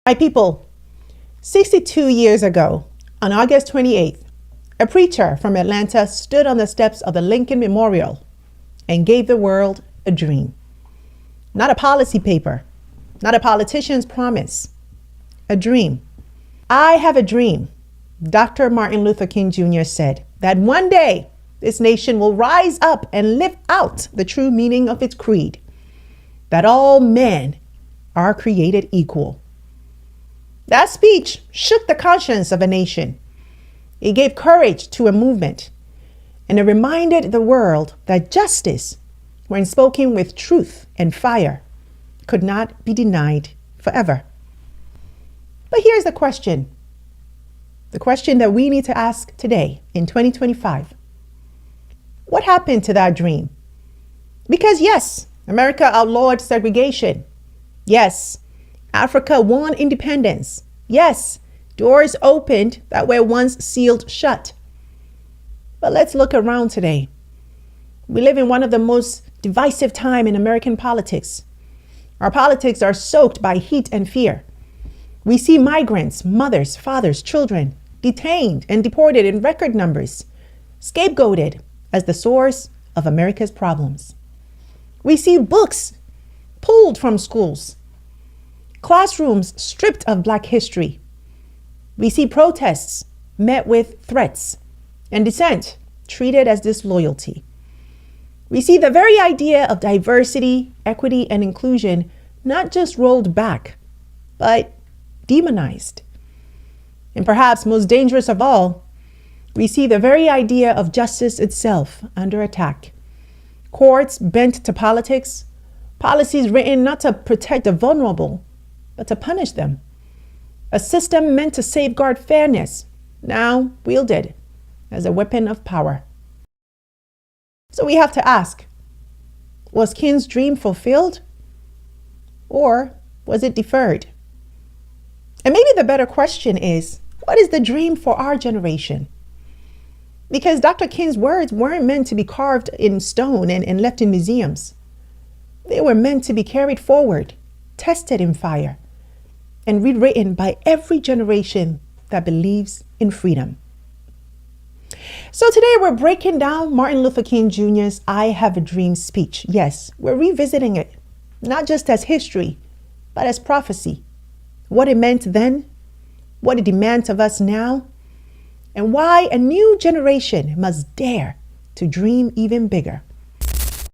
My people, 62 years ago, on August 28th, a preacher from Atlanta stood on the steps of the Lincoln Memorial and gave the world a dream. Not a policy paper, not a politician's promise, a dream. I have a dream, Dr. Martin Luther King Jr. said, that one day this nation will rise up and live out the true meaning of its creed, that all men are created equal. That speech shook the conscience of a nation. It gave courage to a movement, and it reminded the world that justice, when spoken with truth and fire, could not be denied forever. But here's the question that we need to ask today in 2025. What happened to that dream? Because yes, America outlawed segregation. Yes, Africa won independence. Yes, doors opened that were once sealed shut. But let's look around today. We live in one of the most divisive times in American politics. Our politics are soaked by heat and fear. We see migrants, mothers, fathers, children detained and deported in record numbers, scapegoated as the source of America's problems. We see books pulled from schools, classrooms stripped of Black history. We see protests met with threats and dissent treated as disloyalty. We see the very idea of diversity, equity, and inclusion not just rolled back, but demonized. And perhaps most dangerous of all, we see the very idea of justice itself under attack. Courts bent to politics, policies written not to protect the vulnerable, but to punish them. A system meant to safeguard fairness, now wielded as a weapon of power. So we have to ask, was King's dream fulfilled? Or was it deferred? And maybe the better question is, what is the dream for our generation? Because Dr. King's words weren't meant to be carved in stone and left in museums. They were meant to be carried forward, tested in fire, and rewritten by every generation that believes in freedom. So today we're breaking down Martin Luther King Jr.'s I Have a Dream speech. Yes, we're revisiting it, not just as history, but as prophecy. What it meant then, what it demands of us now, and why a new generation must dare to dream even bigger.